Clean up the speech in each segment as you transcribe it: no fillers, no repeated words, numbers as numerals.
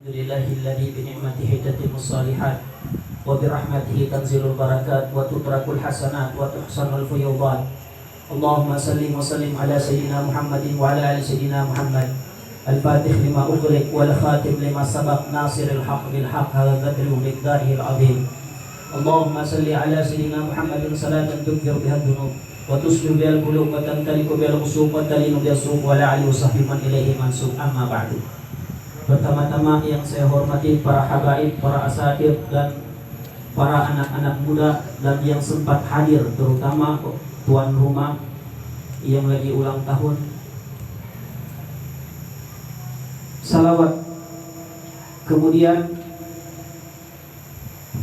Alhamdulillahilladzi bi ni'matihi tatimmus shalihat wa bi rahmatihi tanzilul barakat wa tutrakul hasanat wa tuhsanul fuyudat. Allahumma salli wa sallim ala sayyidina Muhammadin wa ala ali sayyidina Muhammad. Al-Fatih lima ughliq wal khatim lima sabaq nasiril haqq bil haqq hadza qadri wa miqdarihil azim. Allahumma salli ala sayyidina Muhammadin salatan tughfir biha dzunub wa tuslim bil qulub wa tantaliqu bil usuq wa talinu bil suq wa la ali wa sahbihi man ilaihi mansub. Amma ba'du. Pertama-tama yang saya hormati para habaib, para asatidz dan para anak-anak muda dan yang sempat hadir, terutama tuan rumah yang lagi ulang tahun. Salawat. Kemudian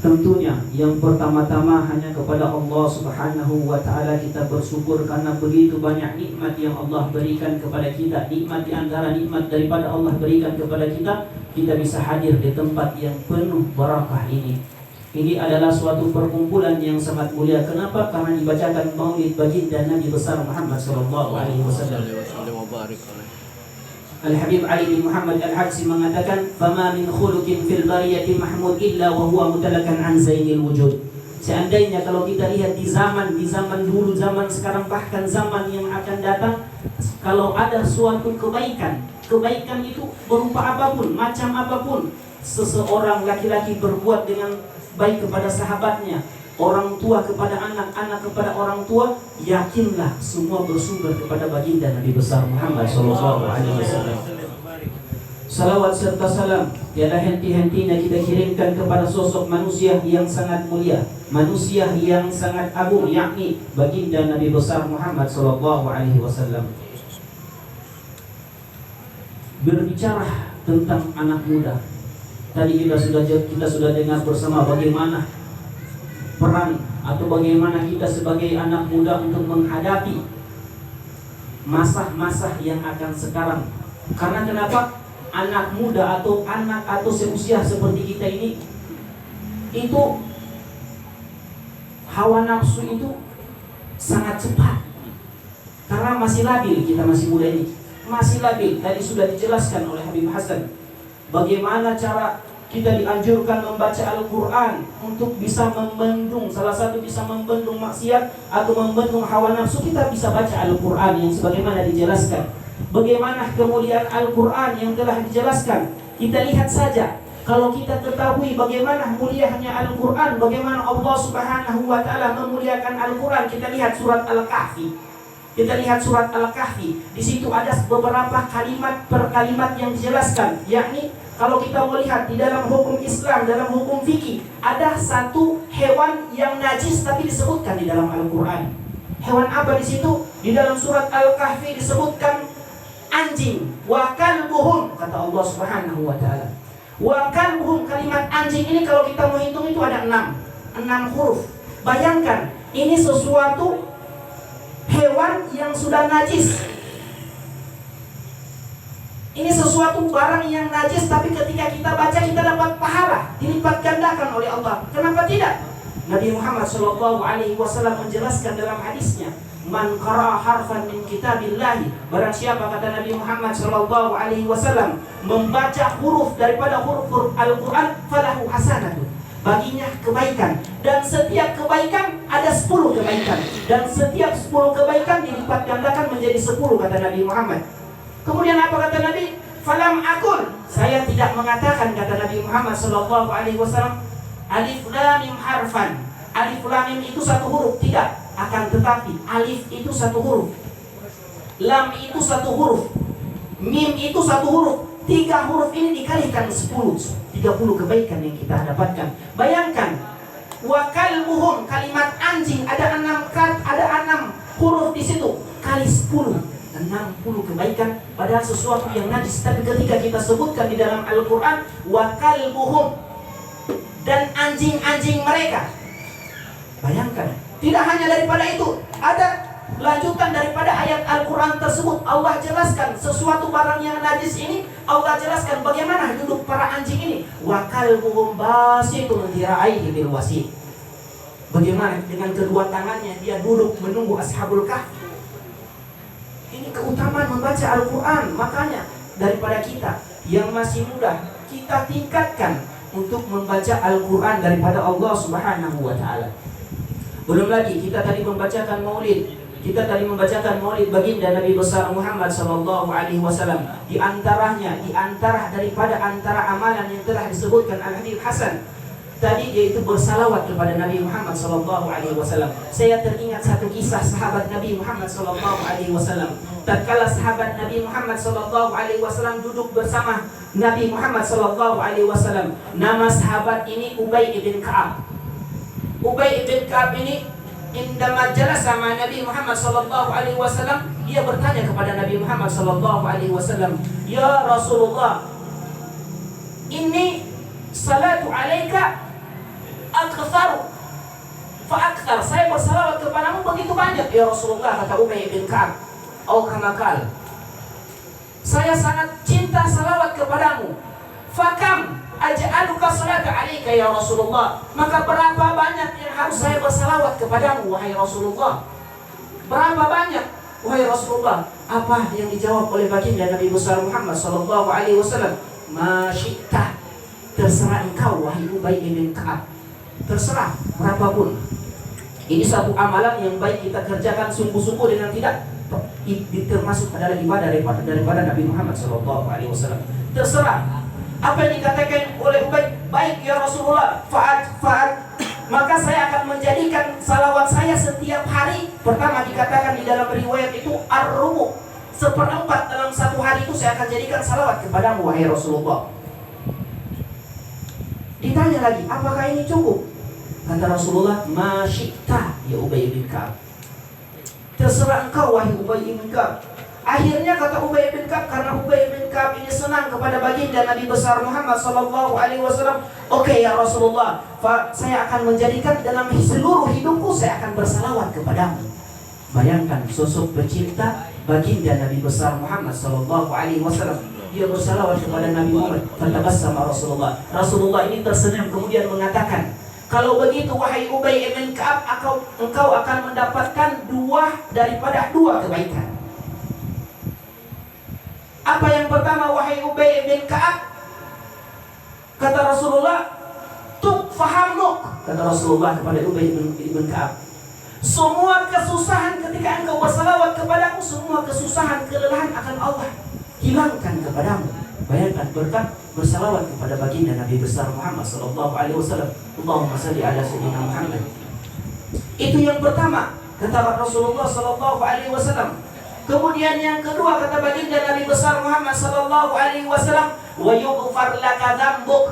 tentunya yang pertama-tama hanya kepada Allah Subhanahu wa ta'ala kita bersyukur karena begitu banyak nikmat yang Allah berikan kepada kita. Nikmat di antara nikmat daripada Allah berikan kepada kita, kita bisa hadir di tempat yang penuh barakah ini. Ini adalah suatu perkumpulan yang sangat mulia. Kenapa? Karena dibacakan maulid baginda Nabi besar Muhammad sallallahu alaihi wasallam. Al-Habib Ali bin Muhammad Al-Habsyi mengatakan, "Fama min khuluqin fil bariyati mahmud illa wa huwa mutalakan an zainil wujud." Seandainya kalau kita lihat di zaman dulu, zaman sekarang, bahkan zaman yang akan datang, kalau ada suatu kebaikan itu berupa apapun, macam apapun, seseorang laki-laki berbuat dengan baik kepada sahabatnya, orang tua kepada anak, anak kepada orang tua, yakinlah semua bersumber kepada baginda Nabi besar Muhammad sallallahu alaihi wasallam. Salawat serta salam tiada henti-hentinya kita kirimkan kepada sosok manusia yang sangat mulia, manusia yang sangat agung, yakni baginda Nabi besar Muhammad sallallahu alaihi wasallam. Berbicara tentang anak muda, tadi kita sudah dengar bersama bagaimana peran atau bagaimana kita sebagai anak muda untuk menghadapi masa-masa yang akan sekarang. Karena kenapa? Anak muda atau anak atau seusia seperti kita ini, itu hawa nafsu itu sangat cepat. Karena masih labil, kita masih muda ini, masih labil. Tadi sudah dijelaskan oleh Habib Hasan bagaimana cara kita dianjurkan membaca Al-Quran untuk bisa membendung, salah satu bisa membendung maksiat atau membendung hawa nafsu. Kita bisa baca Al-Quran yang sebagaimana dijelaskan. Bagaimana kemuliaan Al-Quran yang telah dijelaskan. Kita lihat saja, kalau kita ketahui bagaimana mulianya Al-Quran, bagaimana Allah Subhanahu wa ta'ala memuliakan Al-Quran. Kita lihat surat Al-Kahfi. Di situ ada beberapa kalimat per kalimat yang dijelaskan, yakni kalau kita melihat di dalam hukum Islam, dalam hukum fikih, ada satu hewan yang najis tapi disebutkan di dalam Al-Quran. Hewan apa di situ? Di dalam surat Al-Kahfi disebutkan anjing. Wa kalbuhum, kata Allah Subhanahu wa ta'ala. Wa kalbuhum, kalimat anjing ini kalau kita mau hitung itu ada 6 huruf. Bayangkan, ini sesuatu hewan yang sudah najis. Ini sesuatu barang yang najis, tapi ketika kita baca kita dapat pahala, dilipat gandakan oleh Allah. Kenapa tidak? Nabi Muhammad sallallahu alaihi wasallam menjelaskan dalam hadisnya, "Man qara'a harfan min kitabillahi", barang siapa, kata Nabi Muhammad sallallahu alaihi wasallam, membaca huruf daripada huruf Al-Qur'an, falahu hasanatun, baginya kebaikan, dan setiap kebaikan ada 10 kebaikan, dan setiap 10 kebaikan dilipat gandakan menjadi 10, kata Nabi Muhammad. Kemudian apa kata Nabi? Falam akul, saya tidak mengatakan, kata Nabi Muhammad sallallahu alaihi wasallam, alif lam mim harfan. Alif lam mim itu satu huruf, tidak. Akan tetapi alif itu satu huruf, lam itu satu huruf, mim itu satu huruf. 3 huruf ini dikalikan 10 kebaikan yang kita dapatkan. Bayangkan, wa kalbuhum, kalimat anjing ada 6 huruf di situ, kali 60 kebaikan, padahal sesuatu yang najis. Tapi ketika kita sebutkan di dalam Al-Quran, wa kalbuhum, dan anjing-anjing mereka. Bayangkan, tidak hanya daripada itu, ada lanjutan daripada ayat Al-Quran tersebut. Allah jelaskan sesuatu barang yang najis ini, Allah jelaskan bagaimana duduk para anjing ini. Wa kalbuhum basitun dhira'aihi bil wasid. Bagaimana dengan kedua tangannya dia duduk menunggu Ashabul Kahfi. Ini keutamaan membaca Al-Quran. Makanya daripada kita yang masih muda, kita tingkatkan untuk membaca Al-Quran daripada Allah Subhanahu wa Ta'ala. Belum lagi kita tadi membacakan maulid. Kita tadi membacakan maulid baginda Nabi besar Muhammad sallallahu alaihi wasallam. Di antara daripada antara amalan yang telah disebutkan al-hadits hasan tadi, yaitu bersalawat kepada Nabi Muhammad sallallahu alaihi wasallam. Saya teringat satu kisah sahabat Nabi Muhammad sallallahu alaihi wasallam. Tatkala sahabat Nabi Muhammad sallallahu alaihi wasallam duduk bersama Nabi Muhammad sallallahu alaihi wasallam. Nama sahabat ini Ubay ibn Ka'ab. Ubay ibn Ka'ab ini indama jalas sama Nabi Muhammad sallallahu alaihi wasallam, dia bertanya kepada Nabi Muhammad sallallahu alaihi wasallam, "Ya Rasulullah, ini salatu alaika akthar fa akthar." Saya bersalawat kepadamu begitu banyak ya Rasulullah, kata Ubay bin Ka'ab. Atau kama qala, saya sangat cinta salawat kepadamu. Fakam aj'aluka salata alaika ya Rasulullah. Maka berapa banyak yang harus saya bersalawat kepadamu wahai Rasulullah? Berapa banyak wahai Rasulullah? Apa yang dijawab oleh baginda Nabi besar Muhammad sallallahu alaihi wasallam? Ma syi'ta, terserah engkau wahai Ubay bin Ka'ab. Terserah berapapun. Ini satu amalan yang baik kita kerjakan sungguh-sungguh dengan tidak termasuk adalah ibadah daripada Nabi Muhammad sallallahu alaihi wasallam. Terserah apa yang dikatakan oleh Ubay, baik ya Rasulullah, fa'at. Maka saya akan menjadikan salawat saya setiap hari. Pertama dikatakan di dalam riwayat itu ar-rubu, 1/4 dalam satu hari itu saya akan jadikan salawat kepadamu wahai Rasulullah. Ditanya lagi, apakah ini cukup? Kata Rasulullah, ma syi'ta ya Ubay bin Ka'ab. Terserah engkau wahai Ubay bin Ka'ab. Akhirnya kata Ubay bin Ka'ab, karena Ubay bin Ka'ab ini senang kepada baginda Nabi besar Muhammad sallallahu alaihi wasallam, oke ya Rasulullah, saya akan menjadikan dalam seluruh hidupku saya akan bersalawat kepadamu. Bayangkan sosok pecinta baginda Nabi besar Muhammad sallallahu alaihi wasallam, dia bersalawat kepada Nabi Muhammad. Fatabassama Rasulullah. Rasulullah ini tersenyum kemudian mengatakan, kalau begitu wahai Ubay bin Ka'ab, engkau akan mendapatkan dua kebaikan. Apa yang pertama wahai Ubay bin Ka'ab? Kata Rasulullah, "Tuk fahamuk." Kata Rasulullah kepada Ubay bin Ka'ab, semua kesusahan ketika engkau bersalawat kepadamu, semua kesusahan, kelelahan akan Allah hilangkan kepadamu. Bayangkan berkat bersalawat kepada baginda Nabi besar Muhammad sallallahu alaihi wasallam. Allahumma shalli ala sayyidina Muhammad. Itu yang pertama kata Rasulullah sallallahu alaihi wasallam. Kemudian yang kedua kata baginda Nabi besar Muhammad sallallahu alaihi wasallam, wa yughfar laka dzambuk.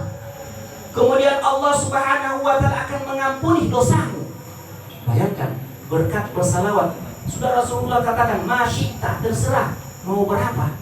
Kemudian Allah Subhanahu wa taala akan mengampuni dosamu. Bayangkan berkat bersalawat. Sudah Rasulullah katakan, "Masyita," terserah mau berapa.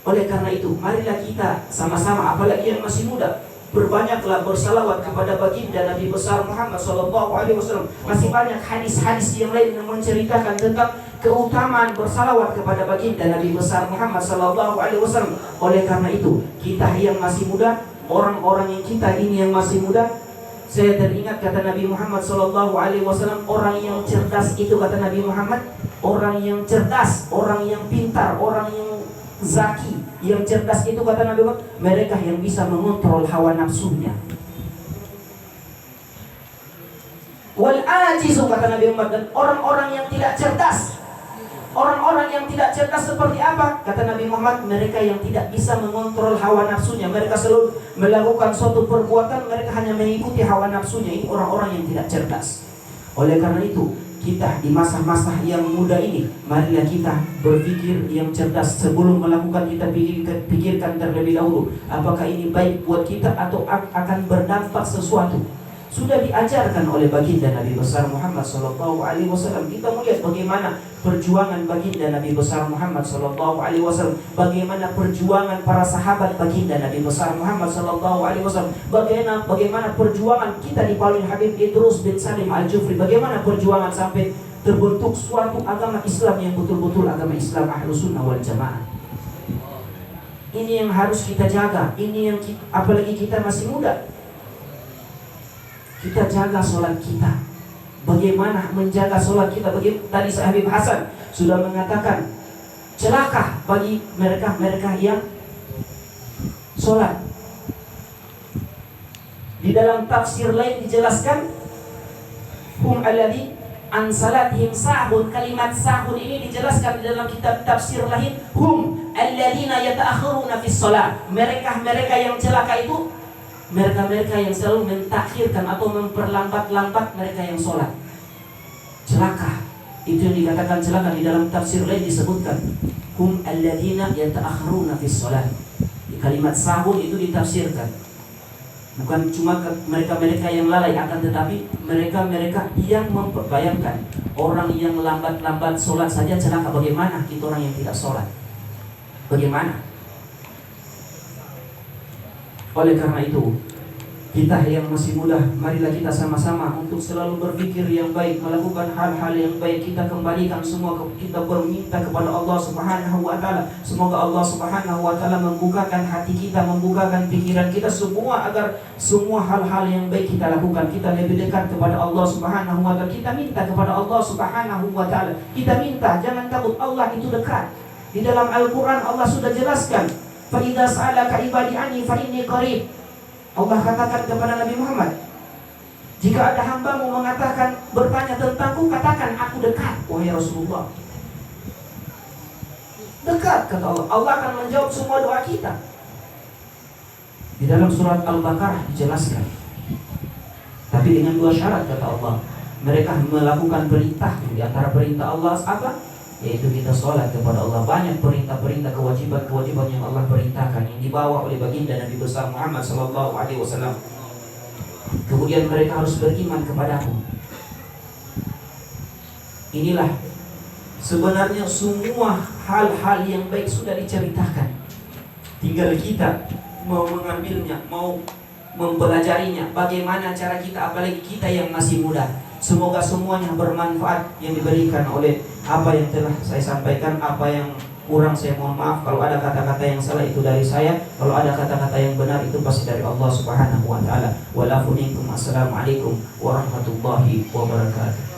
Oleh karena itu, marilah kita sama-sama, apalagi yang masih muda, berbanyaklah bersalawat kepada baginda Nabi besar Muhammad sallallahu alaihi wasallam. Masih banyak hadis-hadis yang lain yang menceritakan tentang keutamaan bersalawat kepada baginda Nabi besar Muhammad sallallahu alaihi wasallam. Oleh karena itu, kita yang masih muda, orang-orang yang kita ini yang masih muda, saya teringat kata Nabi Muhammad sallallahu alaihi wasallam, orang yang cerdas itu kata Nabi Muhammad, orang yang cerdas, orang yang pintar, orang yang zaki, yang cerdas itu kata Nabi Muhammad, mereka yang bisa mengontrol hawa nafsunya. Wal ajizu kata Nabi Muhammad, dan orang-orang yang tidak cerdas. Orang-orang yang tidak cerdas seperti apa? Kata Nabi Muhammad, mereka yang tidak bisa mengontrol hawa nafsunya. Mereka selalu melakukan suatu perbuatan, mereka hanya mengikuti hawa nafsunya. Ini orang-orang yang tidak cerdas. Oleh karena itu, kita di masa-masa yang muda ini, marilah kita berpikir yang cerdas. Sebelum melakukan, kita pikirkan terlebih dahulu, apakah ini baik buat kita atau akan berdampak sesuatu. Sudah diajarkan oleh baginda Nabi besar Muhammad sallallahu alaihi wasallam. Kita melihat bagaimana perjuangan baginda Nabi besar Muhammad sallallahu alaihi wasallam, bagaimana perjuangan para sahabat baginda Nabi besar Muhammad sallallahu alaihi wasallam, bagaimana perjuangan kita di Paulin Habib Idrus bin Salim Al-Jufri, bagaimana perjuangan sampai terbentuk suatu agama Islam yang betul-betul agama Islam Ahlus Sunnah wal Jamaah. Ini yang harus kita jaga. Ini yang apalagi kita masih muda. Kita jaga sholat kita. Bagaimana menjaga sholat kita? Tadi Habib Hasan sudah mengatakan, celaka bagi mereka yang Sholat. Di dalam tafsir lain dijelaskan hum alladhi an salatihim sahun. Kalimat sahun ini dijelaskan di dalam kitab tafsir lain, hum alladhina yata'akhiruna fis shalah. Mereka yang celaka itu mereka yang selalu mentakhirkan atau memperlambat-lambat mereka yang sholat. Celaka. Itu yang dikatakan celaka. Di dalam tafsir lain disebutkan hum alladhina yata'akhiruna fis shalah. Di kalimat sahun itu ditafsirkan bukan cuma mereka yang lalai, akan tetapi mereka yang memperbayangkan orang yang lambat-lambat sholat saja celaka. Bagaimana kita orang yang tidak sholat? Bagaimana? Oleh karena itu, kita yang masih muda, marilah kita sama-sama untuk selalu berpikir yang baik, melakukan hal-hal yang baik. Kita kembalikan semua, kita berminta kepada Allah Subhanahu wa Ta'ala. Semoga Allah Subhanahu wa Ta'ala membukakan hati kita, membukakan pikiran kita semua, agar semua hal-hal yang baik kita lakukan. Kita lebih dekat kepada Allah Subhanahu wa Ta'ala. Kita minta kepada Allah Subhanahu wa Ta'ala. Kita minta, jangan takut, Allah itu dekat. Di dalam Al-Quran Allah sudah jelaskan, fa idza sa'alaka ibadi anni fa inni qarib. Allah katakan kepada Nabi Muhammad, jika ada hambamu mengatakan, bertanya tentangku, katakan aku dekat, wahai Rasulullah. Dekat, kata Allah. Allah akan menjawab semua doa kita. Di dalam surat Al-Baqarah dijelaskan, tapi dengan dua syarat, kata Allah. Mereka melakukan perintah. Di antara perintah Allah apa? Yaitu kita sholat kepada Allah. Banyak perintah-perintah, kewajiban-kewajiban yang Allah perintahkan, yang dibawa oleh baginda Nabi besar Muhammad SAW. Kemudian mereka harus beriman kepadaku. Inilah sebenarnya semua hal-hal yang baik sudah diceritakan. Tinggal kita mau mengambilnya, mau mempelajarinya. Bagaimana cara kita, apalagi kita yang masih muda. Semoga semuanya bermanfaat yang diberikan oleh apa yang telah saya sampaikan. Apa yang kurang saya mohon maaf. Kalau ada kata-kata yang salah itu dari saya. Kalau ada kata-kata yang benar itu pasti dari Allah Subhanahu wa Ta'ala. Walafu minkum. Assalamualaikum warahmatullahi wabarakatuh.